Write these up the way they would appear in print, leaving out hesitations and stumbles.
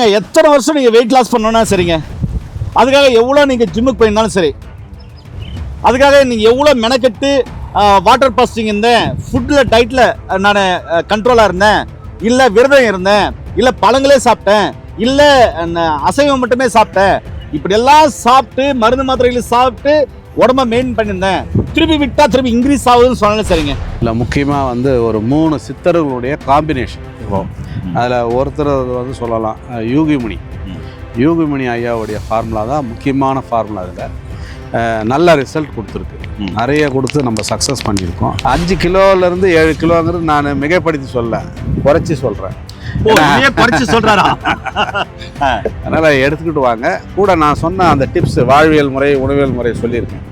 எத்தனை வருஷம் நீங்கள் வெயிட் லாஸ் பண்ணணும்னா சரிங்க, அதுக்காக எவ்வளோ நீங்கள் ஜிம்முக்கு போயிருந்தாலும் சரி, அதுக்காக நீங்கள் எவ்வளோ மெனக்கெட்டு வாட்டர் பாஸ்டிங் இருந்தேன், ஃபுட்டில் டயட்டில் நான் கண்ட்ரோலாக இருந்தேன், இல்லை விரதம் இருந்தேன், இல்லை பழங்களே சாப்பிட்டேன், இல்லை அசைவம் மட்டுமே சாப்பிட்டேன், இப்படியெல்லாம் சாப்பிட்டு மருந்து மாத்திரைகள் சாப்பிட்டு உடம்ப மெயின்டைன் பண்ணியிருந்தேன், திருப்பி விட்டால் திருப்பி இன்க்ரீஸ் ஆகுதுன்னு சொன்னாலும் சரிங்க. இல்லை முக்கியமாக வந்து ஒரு 3 சித்தர்களுடைய காம்பினேஷன் இருக்கும். அதில் ஒருத்தர் வந்து சொல்லலாம் யூகிமணி ஐயாவுடைய ஃபார்முலா தான் முக்கியமான ஃபார்முலா. இதில் நல்ல ரிசல்ட் கொடுத்துருக்கு, நிறைய கொடுத்து நம்ம சக்ஸஸ் பண்ணியிருக்கோம். 5 கிலோலேருந்து 7 கிலோங்கிறது நான் மிகைப்படுத்தி குறைச்சி சொல்கிறேன். அதனால் எடுத்துக்கிட்டு வாங்க. கூட நான் சொன்ன அந்த டிப்ஸ் வாழ்வியல் முறை உணவியல் முறை சொல்லியிருக்கேன்.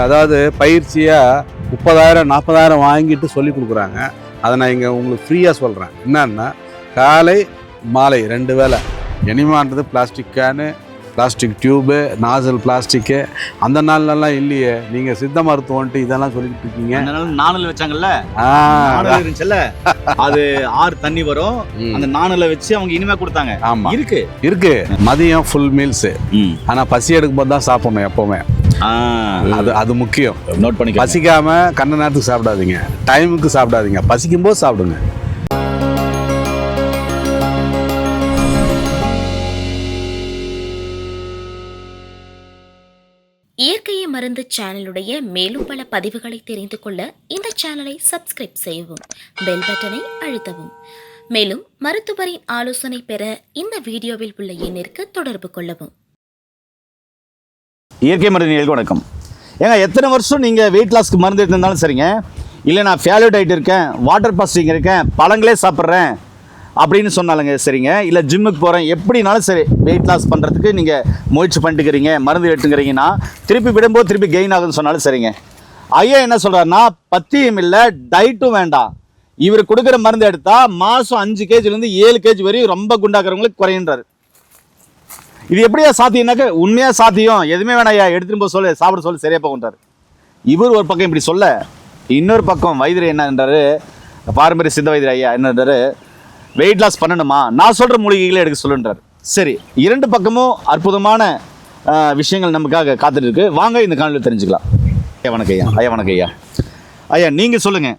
அதாவது பயிற்சியாக 30,000 40,000 வாங்கிட்டு சொல்லி கொடுக்குறாங்க. அதை நான் இங்கே உங்களுக்கு ஃப்ரீயாக சொல்கிறேன். என்னன்னா காலை மாலை 2 வேளை எனிமான்றது plastic can, plastic tube, nozzle பிளாஸ்டிக்கு அந்த நாள்லாம் இல்லையே. நீங்கள் சித்த மருத்துவன்ட்டு இதெல்லாம் சொல்லிட்டு இருக்கீங்க. நாணல் வச்சாங்கல்ல, இருந்துச்சுல்ல, அது 6 தண்ணி வரும், அந்த நாணலை வச்சு அவங்க இனிமே கொடுத்தாங்க. ஆமா இருக்கு. மதியம் ஃபுல் மீல்ஸ். ஆனால் பசி எடுக்கும் போது தான் சாப்பிடணும் எப்போவுமே. அது முக்கியம். நோட் பண்ணி பசிக்காம கண்ட நேரத்துக்கு சாப்பிடாதீங்க, டைமுக்கு சாப்பிடாதீங்க, பசிக்கும் போது சாப்பிடுங்க. இயற்கையை மருந்து சேனலுடைய மேலும் பல பதிவுகளை தெரிந்து கொள்ள இந்த சேனலை சப்ஸ்கிரைப் செய்யவும், பெல் பட்டனை அழுத்தவும். மேலும் மருத்துவரின் ஆலோசனை பெற இந்த வீடியோவில் உள்ள எண்ணிற்கு தொடர்பு கொள்ளவும். இயற்கை மருந்து வணக்கம். ஏங்க எத்தனை வருஷம் நீங்கள் வெயிட் லாஸ்க்கு மருந்து எடுத்திருந்தாலும் சரிங்க, இல்லை நான் ஃபேலோ டயட் இருக்கேன், வாட்டர் பாஸ்டிங் இருக்கேன், பழங்களே சாப்பிட்றேன் அப்படின்னு சொன்னாலுங்க சரிங்க, இல்லை ஜிம்முக்கு போகிறேன், எப்படினாலும் சரி வெயிட் லாஸ் பண்ணுறதுக்கு நீங்கள் முயற்சி பண்ணிட்டுக்கிறீங்க, மருந்து எடுத்துக்கிறீங்கன்னா திருப்பி விடும்போது திருப்பி கெயின் ஆகுதுன்னு சொன்னாலும் சரிங்க. ஐயா என்ன சொல்கிறாருன்னா, பத்தியம் இல்லை டயட்டும் வேண்டாம், இவர் கொடுக்குற மருந்து எடுத்தால் மாதம் 5 kgலேருந்து 7 kg வரையும் ரொம்ப குண்டாக்குறவங்களுக்கு குறையின்றாரு. இது எப்படியா சாத்தியம்னாக்க உண்மையாக சாத்தியம், எதுவுமே வேணாம் ஐயா, எடுத்துகிட்டு போக சொல்லு, சாப்பிட சொல்லு, சரியாக போகின்றார். இவர் ஒரு பக்கம் இப்படி சொல்ல, இன்னொரு பக்கம் வைத்தியர் என்னன்றாரு, பாரம்பரிய சித்த வைத்தியர் ஐயா என்னன்றாரு, வெயிட் லாஸ் பண்ணணுமா, நான் சொல்கிற மூலிகைகளை எடுக்க சொல்லுன்றார். சரி, 2 பக்கமும் அற்புதமான விஷயங்கள் நமக்காக காத்துட்டு இருக்கு. வாங்க இந்த காணொலியில் தெரிஞ்சுக்கலாம். ஐயா வணக்கம் ஐயா. ஐயா வணக்கம் ஐயா. ஐயா நீங்கள் சொல்லுங்கள்,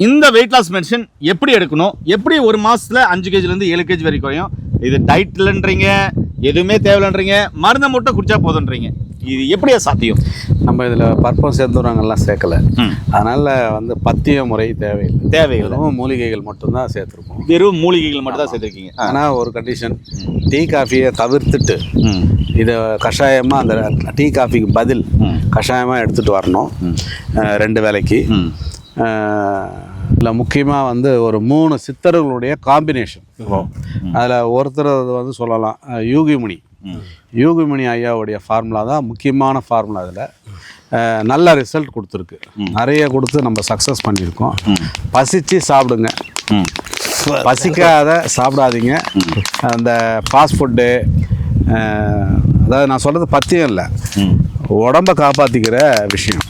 இந்த வெயிட் லாஸ் மெடிசன் எப்படி எடுக்கணும், எப்படி ஒரு மாதத்தில் 5 kgலேருந்து 7 kg வரைக்கும் குறையும், இது டயட் இல்லைன்றீங்க, எதுவுமே தேவையில்லைன்றீங்க, மருந்தை மட்டும் குடிச்சா போதுன்றீங்க, இது எப்படியா சாத்தியம்? நம்ம இதில் பற்பம் சேர்ந்துறாங்கலாம் சேர்க்கலை, அதனால் வந்து பத்திய முறை தேவையில்லை, மூலிகைகள் மட்டும்தான் சேர்த்துருக்கோம். வெறும் மூலிகைகள் மட்டும் தான் சேர்த்துருக்கீங்க. ஆனால் ஒரு கண்டிஷன், டீ காஃபியை தவிர்த்துட்டு இதை கஷாயமாக, அந்த டீ காஃபிக்கு பதில் கஷாயமாக எடுத்துகிட்டு வரணும் 2 வேளைக்கு. இல்லை முக்கியமாக வந்து ஒரு 3 சித்தர்களுடைய காம்பினேஷன் இருக்கும். அதில் ஒருத்தர் வந்து சொல்லலாம் யூகிமணி ஐயாவுடைய ஃபார்முலா தான் முக்கியமான ஃபார்முலா. இதில் நல்ல ரிசல்ட் கொடுத்துருக்கு, நிறைய கொடுத்து நம்ம சக்ஸஸ் பண்ணியிருக்கோம். பசிச்சு சாப்பிடுங்க, பசிக்காத சாப்பிடாதீங்க. அந்த ஃபாஸ்ட் ஃபுட்டு, அதாவது நான் சொல்கிறது பத்தியம் இல்லை, உடம்பை காப்பாற்றிக்கிற விஷயம்.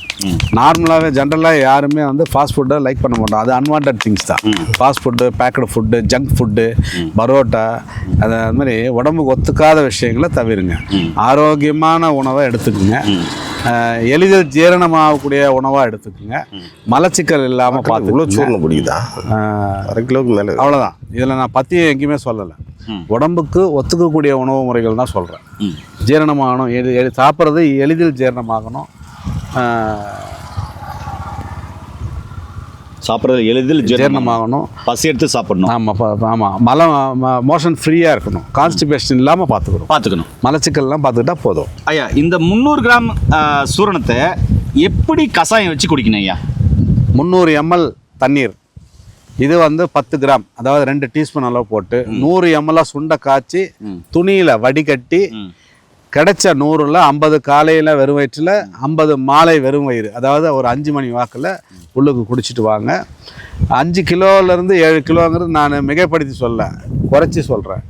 நார்மலாகவே ஜென்ரலாக யாருமே வந்து ஃபாஸ்ட் ஃபுட்டை லைக் பண்ண மாட்டோம், அது அன்வான்ட் திங்ஸ் தான். Fast food, packed food, junk food, parotta, அது மாதிரி உடம்புக்கு ஒத்துக்காத விஷயங்களை தவிருங்க. ஆரோக்கியமான உணவை எடுத்துக்குங்க, எளிதில் ஜீரணமாகக்கூடிய உணவாக எடுத்துக்குங்க, மலச்சிக்கல் இல்லாமல் பார்த்து. சூர்ணம் பிடிக்குதா 1/2 கிலோவுக்கு மேலே, அவ்வளோதான். இதில் நான் பற்றியும் எங்கேயுமே சொல்லலை, உடம்புக்கு ஒத்துக்கக்கூடிய உணவு முறைகள் தான் சொல்கிறேன். ஜீரணமாகணும், சாப்பிட்றது எளிதில் ஜீரணமாகணும், சாப்பிட்றது எளிதில் ஜீரணமாகணும், பசி எடுத்து சாப்பிடணும். ஆமாம், மோஷன் ஃப்ரீயாக இருக்கணும், கான்ஸ்டிபேஷன் இல்லாமல் பார்த்துக்கணும், மலச்சிக்கல்லாம் பார்த்துக்கிட்டா போதும். ஐயா இந்த 300 கிராம் சூரணத்தை எப்படி கஷாயம் வச்சு குடிக்கணும் ஐயா? 300 ml தண்ணீர், இது வந்து 10 கிராம், அதாவது 2 டீஸ்பூன் அளவு போட்டு 100 ml சுண்டை காய்ச்சி துணியில் வடிகட்டி கிடைச்ச 100ல் 50 காலையில் வெறும் வயிற்றில், 50 மாலை வெறும் வயிறு, அதாவது ஒரு 5 மணி வாக்கில் உள்ளுக்கு குடிச்சிட்டு வாங்க. 5 கிலோலேருந்து 7 கிலோங்கிறது நான் மிகைப்படுத்தி குறைச்சி சொல்கிறேன்.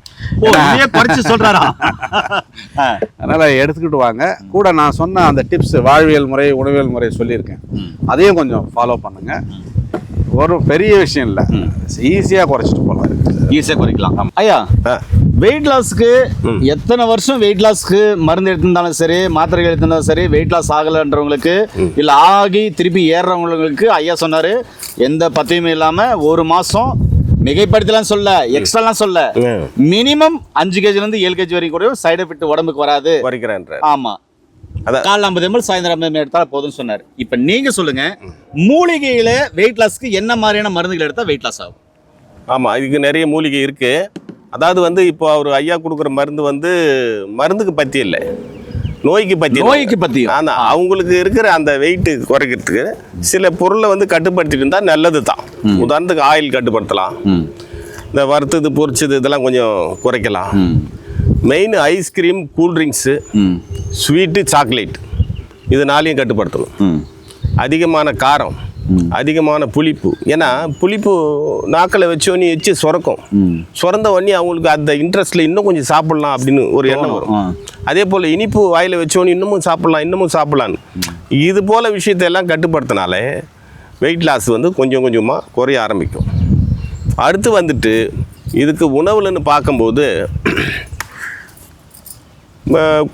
அதனால் எடுத்துக்கிட்டு வாங்க. கூட நான் சொன்ன அந்த டிப்ஸ் வாழ்வியல் முறை உணவியல் முறை சொல்லியிருக்கேன், அதையும் கொஞ்சம் ஃபாலோ பண்ணுங்கள். ஒரு பெரிய விஷயம் இல்லை, ஈஸியாக குறைச்சிட்டு போகலாம். ஈஸியாக குறைக்கலாம். ஐயா, ஆ. வெயிட் லாஸ்க்கு எத்தனை வருஷம் வெயிட் லாஸ்க்கு மருந்து எடுத்திருந்தாலும் சரி, மாத்திரைகள் எடுத்திருந்தாலும் சரி, வெயிட் லாஸ் ஆகலைன்றவங்களுக்கு இல்லை ஆகி திருப்பி ஏறுறவங்களுக்கு ஐயா சொன்னார், எந்த பத்தியுமே இல்லாமல் 1 மாதம் மிகைப்படுத்தலாம் சொல்ல, எக்ஸ்ட்ராலாம் சொல்ல, மினிமம் 5 kg-லேருந்து 7 kg வரைக்கும் கூட சைடு எஃபெக்ட் உடம்புக்கு வராது. குறைக்கிறேன். ஆமாம், காலைல 50 ml சாயந்தரம் 50 ml எடுத்தால் போதும்னு சொன்னார். இப்போ நீங்கள் சொல்லுங்கள், மூலிகையில் வெயிட் லாஸ்க்கு என்ன மாதிரியான மருந்துகள் எடுத்தால் வெயிட் லாஸ் ஆகும்? ஆமாம், இதுக்கு நிறைய மூலிகை இருக்குது. அதாவது வந்து இப்போ அவர் ஐயா கொடுக்குற மருந்து வந்து மருந்துக்கு பற்றி இல்லை, நோய்க்கு பற்றி. ஆனால் அவங்களுக்கு இருக்கிற அந்த வெயிட்டு குறைக்கிறதுக்கு சில பொருளை வந்து கட்டுப்படுத்திட்டு இருந்தால் நல்லது தான். உதாரணத்துக்கு ஆயில் கட்டுப்படுத்தலாம், இந்த வறுத்தது பொரிச்சது இதெல்லாம் கொஞ்சம் குறைக்கலாம். Main ice cream, cool drinks, sweet, chocolate இது 4ஐயும் கட்டுப்படுத்தணும். அதிகமான காரம், அதிகமான புளிப்பு. ஏன்னா புளிப்பு நாக்கில் வச்சோன்னே எச்சு சுரக்கும், சுரந்த உடனே அவங்களுக்கு அந்த இன்ட்ரெஸ்ட்டில் இன்னும் கொஞ்சம் சாப்பிட்லாம் அப்படின்னு ஒரு எண்ணம் வரும். அதே போல் இனிப்பு வாயில் வச்சோன்னே இன்னமும் சாப்பிட்லான்னு இது போல் விஷயத்தை எல்லாம் கட்டுப்படுத்தினாலே வெயிட் லாஸ் வந்து கொஞ்சம் கொஞ்சமாக குறைய ஆரம்பிக்கும். அடுத்து வந்துட்டு இதுக்கு உணவுலன்னு பார்க்கும்போது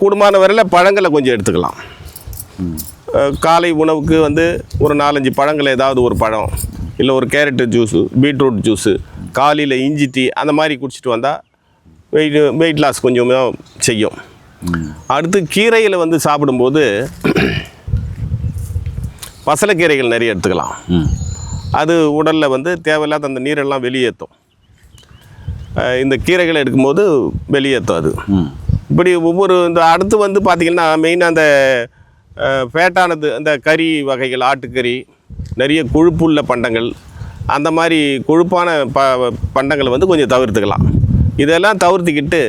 கூடுமான வரையில் பழங்களை கொஞ்சம் எடுத்துக்கலாம். காலை உணவுக்கு வந்து ஒரு 4-5 பழங்கள், ஏதாவது ஒரு பழம், இல்லை ஒரு கேரட்டு ஜூஸு, பீட்ரூட் ஜூஸு, காலையில் இஞ்சி டீ அந்த மாதிரி குடிச்சிட்டு வந்தால் வெயிட் லாஸ் கொஞ்சமாக செய்யும். அடுத்து கீரையில் வந்து சாப்பிடும்போது பசலைக்கீரைகள் நிறைய எடுத்துக்கலாம். அது உடலில் வந்து தேவையில்லாத அந்த நீரெல்லாம் வெளியேற்றும். இந்த கீரைகளை எடுக்கும்போது வெளியேற்றும் அது. இப்படி ஒவ்வொரு இந்த அடுத்து வந்து பார்த்திங்கன்னா மெயினாக அந்த ஃபேட்டானது, அந்த கறி வகைகள், ஆட்டுக்கறி, நிறைய கொழுப்புள்ள பண்டங்கள், அந்த மாதிரி கொழுப்பான பண்டங்களை வந்து கொஞ்சம் தவிர்த்துக்கலாம். இதெல்லாம் தவிர்த்துக்கிட்டு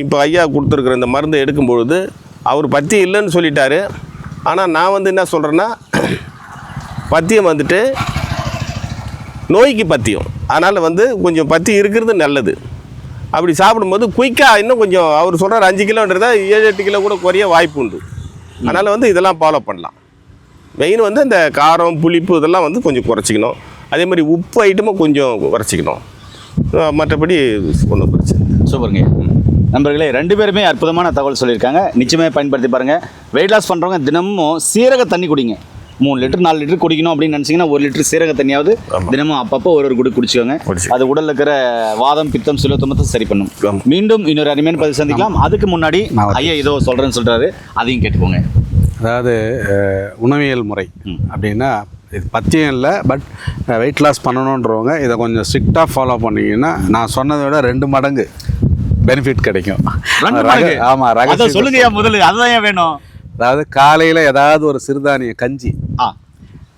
இப்போ ஐயா கொடுத்துருக்குற இந்த மருந்து எடுக்கும்பொழுது அவர் பத்தியம் இல்லைன்னு சொல்லிட்டாரு. ஆனால் நான் வந்து என்ன சொல்கிறேன்னா, பத்தியம் வந்துட்டு நோய்க்கு பத்தியம், அதனால் வந்து கொஞ்சம் பத்தியம் இருக்கிறது நல்லது. அப்படி சாப்பிடும்போது குயிக்காக இன்னும் கொஞ்சம் அவர் சொல்கிறார் 5 கிலோன்றதை 7-8 கிலோ கூட குறைய வாய்ப்பு உண்டு. அதனால் வந்து இதெல்லாம் ஃபாலோ பண்ணலாம். மெயின் வந்து இந்த காரம், புளிப்பு இதெல்லாம் வந்து கொஞ்சம் குறைச்சிக்கணும். அதே மாதிரி உப்பு ஐட்டமும் கொஞ்சம் குறைச்சிக்கணும். மற்றபடி ஒன்றும் பிரச்சனை. சூப்பருங்க நண்பர்களே, 2 பேருமே அற்புதமான தகவல் சொல்லியிருக்காங்க. நிச்சயமாக பயன்படுத்தி பாருங்கள். வெயிட் லாஸ் பண்ணுறவங்க தினமும் சீரக தண்ணி குடிங்க. 3 லிட்டர் 4 லிட்டர் குடிக்கணும் அப்படின்னு நினச்சிங்கன்னா 1 லிட்டர் சீரக தண்ணியாவது தினமும் அப்பப்போ ஒரு குடி குடிச்சுக்கோங்க. அது உடலில் இருக்கிற வாதம், பித்தம், சுலத்தமத்தை சரி பண்ணும். மீண்டும் இன்னொரு அருமையான பதிவு சந்திக்கலாம். அதுக்கு முன்னாடி ஐயா ஏதோ சொல்கிறேன்னு சொல்கிறாரு, அதையும் கேட்டுக்கோங்க. அதாவது உணவியல் முறை அப்படின்னா இது பத்தியம் இல்லை, பட் வெயிட் லாஸ் பண்ணணுன்றவங்க இதை கொஞ்சம் ஸ்ட்ரிக்டாக ஃபாலோ பண்ணிங்கன்னா நான் சொன்னதை விட 2 மடங்கு பெனிஃபிட் கிடைக்கும். ஆமாம், ரகசியம் சொல்லுங்கய்யா முதல்ல, அதுதான் வேணும். அதாவது காலையில் ஏதாவது ஒரு சிறுதானிய கஞ்சி,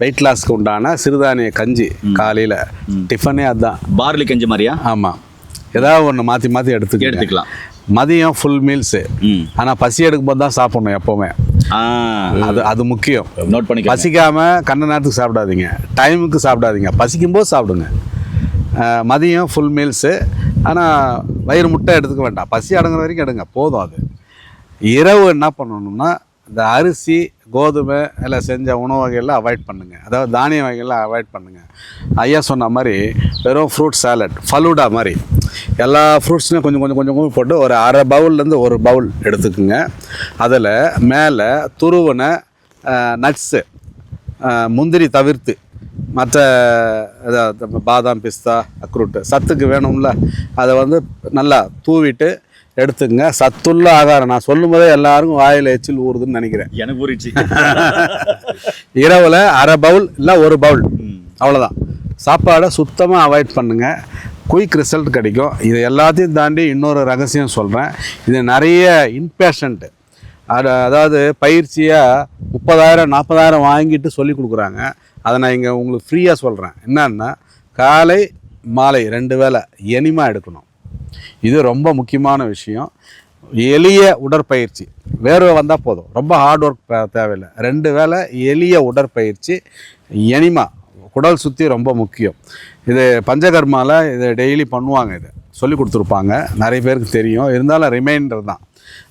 வெயிட் லாஸ்க்கு உண்டான சிறுதானிய கஞ்சி காலையில் டிஃபனே அதுதான். பார்லி கஞ்சி மாதிரியா? ஆமாம், ஏதாவது ஒன்று மாற்றி எடுத்துக்கலாம். மதியம் ஃபுல் மீல்ஸு, ஆனால் பசி எடுக்கும்போது தான் சாப்பிடணும் எப்போவுமே. அது முக்கியம். நோட் பண்ணி பசிக்காமல் கண்ட நேரத்துக்கு சாப்பிடாதீங்க, டைமுக்கு சாப்பிடாதீங்க, பசிக்கும்போது சாப்பிடுங்க. மதியம் ஃபுல் மீல்ஸு, ஆனால் வயிறு முட்டை எடுத்துக்க வேண்டாம், பசி அடங்குற வரைக்கும் எடுங்க, போதும். அது இரவு என்ன பண்ணணும்னா இந்த அரிசி, கோதுமை எல்லாம் செஞ்ச உணவு வகையெல்லாம் அவாய்ட் பண்ணுங்கள். அதாவது தானிய வகையெல்லாம் அவாய்ட் பண்ணுங்கள். ஐயா சொன்ன மாதிரி வெறும் ஃப்ரூட் சாலட், ஃபலூடா மாதிரி எல்லா ஃப்ரூட்ஸுமே கொஞ்சம் போட்டு ஒரு 1/2 பவுல்லேருந்து 1 பவுல் எடுத்துக்குங்க. அதில் மேலே துருவன நட்ஸு, முந்திரி தவிர்த்து மற்ற பாதாம், பிஸ்தா, அக்ரூட்டு சத்துக்கு வேணும்ல, அதை வந்து நல்லா தூவிட்டு எடுத்துங்க. சத்துள்ள ஆகாரம். நான் சொல்லும் போதே எல்லாருக்கும் வாயில் எச்சில் ஊறுதுன்னு நினைக்கிறேன். எனக்கு ஊறிச்சு. இரவில் 1/2 பவுல் இல்லை 1 பவுல், அவ்வளோதான். சாப்பாடை சுத்தமாக அவாய்ட் பண்ணுங்கள், குயிக் ரிசல்ட் கிடைக்கும். இது எல்லாத்தையும் தாண்டி இன்னொரு ரகசியம் சொல்கிறேன். இது நிறைய இன்பேஷண்ட்டு, அதாவது பயிற்சியாக 30,000-40,000 வாங்கிட்டு சொல்லி கொடுக்குறாங்க. அதை நான் இங்கே உங்களுக்கு ஃப்ரீயாக சொல்கிறேன். என்னன்னா, காலை மாலை 2 வேளை எனிமா எடுக்கணும். இது ரொம்ப முக்கியமான விஷயம். எளிய உடற்பயிற்சி, வேர்வை வந்தால் போதும், ரொம்ப ஹார்ட் ஒர்க் தேவையில்லை. 2 வேளை எளிய உடற்பயிற்சி, எனிமா, குடல் சுற்றி ரொம்ப முக்கியம். இது பஞ்சகர்மாவில் இதை டெய்லி பண்ணுவாங்க, இதை சொல்லி கொடுத்துருப்பாங்க, நிறைய பேருக்கு தெரியும். இருந்தாலும் ரிமைண்டர் தான்.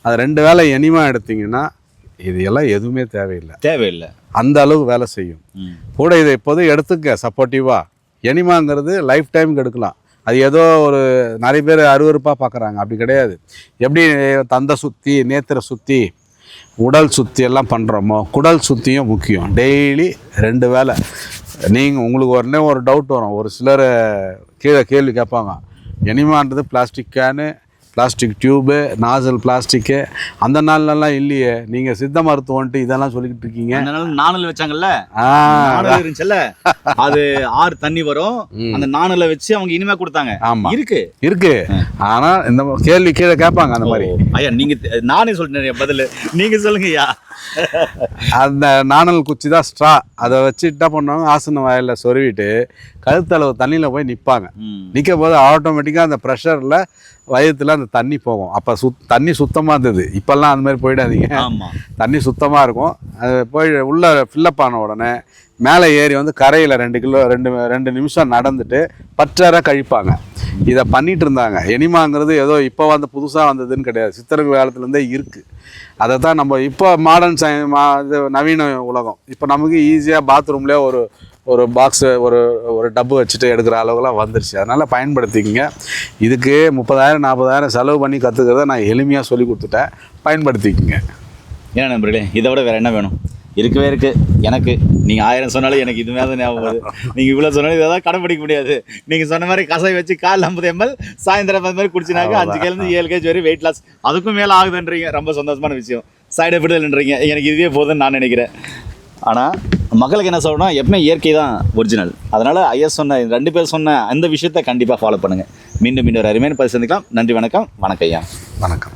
அது 2 வேளை எனிமா எடுத்திங்கன்னா இது எல்லாம் எதுவுமே தேவையில்லை, தேவையில்லை. அந்த அளவு வேலை செய்யும். கூட இதை இப்போதும் எடுத்துக்க சப்போர்ட்டிவாக. எனிமாங்கிறது லைஃப் டைமுக்கு எடுக்கலாம். அது ஏதோ ஒரு நிறைய பேர் அருவருப்பாக பார்க்குறாங்க, அப்படி கிடையாது. எப்படி தந்தை சுற்றி நேத்திர சுற்றி உடல் சுற்றி எல்லாம் பண்ணுறோமோ குடல் சுற்றியும் முக்கியம். டெய்லி 2 வேளை. நீங்கள் உங்களுக்கு உடனே ஒரு டவுட் வரும், ஒரு சிலர் கீழே கேள்வி கேட்பாங்க, எனிமான்றது plastic can, plastic tube, nozzle பிளாஸ்டிக்கு, அந்த நாள்லாம் இல்லையே, நீங்கள் சித்த மருத்துவன்ட்டு இதெல்லாம் சொல்லிக்கிட்டு இருக்கீங்க. நாணல் வச்சாங்கல்ல, இருந்துச்சுல்ல, அது 6 தண்ணி வரும், அந்த நாணலை வச்சு அவங்க இனிமே கொடுத்தாங்க. ஆமா இருக்கு. ஆனா இந்த கேள்வி கீழே கேட்பாங்க அந்த மாதிரி. ஐயா நீங்க, நானே சொல்லிட்டேன் பதில், நீங்க சொல்லுங்க ஐயா. அந்த நாணல் குச்சி தான் ஸ்ட்ரா, அதை வச்சு என்ன பண்ணுவாங்க, ஆசன வாயில சொருவிட்டு கழுத்தளவு தண்ணியில் போய் நிற்பாங்க. நிற்கும் போது ஆட்டோமேட்டிக்காக அந்த ப்ரெஷரில் வயிற்றுல அந்த தண்ணி போகும். அப்போ தண்ணி சுத்தமாக இருந்தது. இப்போல்லாம் அந்த மாதிரி போயிடாதீங்க, தண்ணி சுத்தமாக இருக்கும். அது போய் உள்ளே ஃபில்லப் ஆன உடனே மேலே ஏறி வந்து கரையில் 2 நிமிஷம் நடந்துட்டு பற்றார கழிப்பாங்க. இதை பண்ணிகிட்டு இருந்தாங்க. எனிமாங்கிறது ஏதோ இப்போ வந்து புதுசாக வந்ததுன்னு கிடையாது, சித்தர்கள் காலத்துலேருந்தே இருக்குது. அதை தான் நம்ம இப்போ மாடர்ன் இது நவீன உலகம். இப்போ நமக்கு ஈஸியாக பாத்ரூம்லேயே ஒரு பாக்ஸு ஒரு டப்பு வச்சுட்டு எடுக்கிற அளவுக்குலாம் வந்துருச்சு. அதனால் பயன்படுத்திக்கங்க. இதுக்கு 30,000-40,000 செலவு பண்ணி கற்றுக்கிறத நான் எளிமையாக சொல்லி கொடுத்துட்டேன், பயன்படுத்திக்கங்க. ஏன்னா நண்பர்களே, இதை விட வேறு என்ன வேணும்? இருக்கவே இருக்குது எனக்கு. நீங்கள் 1000 சொன்னாலும் எனக்கு இதுவே தான் ஞாபகம் வருது. நீங்கள் இவ்வளோ சொன்னாலும் இதை தான் கடைப்பிடிக்க முடியாது. நீங்கள் சொன்ன மாதிரி கசாய் வச்சு கால் 50 ml, சாயந்தரம் 10 மாதிரி குடிச்சினாக்க 5 kg - 7 kg வரை வெயிட் லாஸ், அதுக்கும் மேலே ஆகுதுன்றீங்க. ரொம்ப சந்தோஷமான விஷயம். சைடு எஃபெக்ட் இல்லைன்றீங்க. எனக்கு இதுவே போதுன்னு நான் நினைக்கிறேன். ஆனால் மக்களுக்கு என்ன சொல்லணும், எப்பவுமே இயற்கை தான் ஒரிஜினல். அதனால் ஐஎஸ் சொன்ன 2 பேர் சொன்ன அந்த விஷயத்தை கண்டிப்பாக ஃபாலோ பண்ணுங்கள். மீண்டும் ஒரு அருமையான பதிவு சந்திக்கலாம். நன்றி, வணக்கம். வணக்கம் ஐயா. வணக்கம்.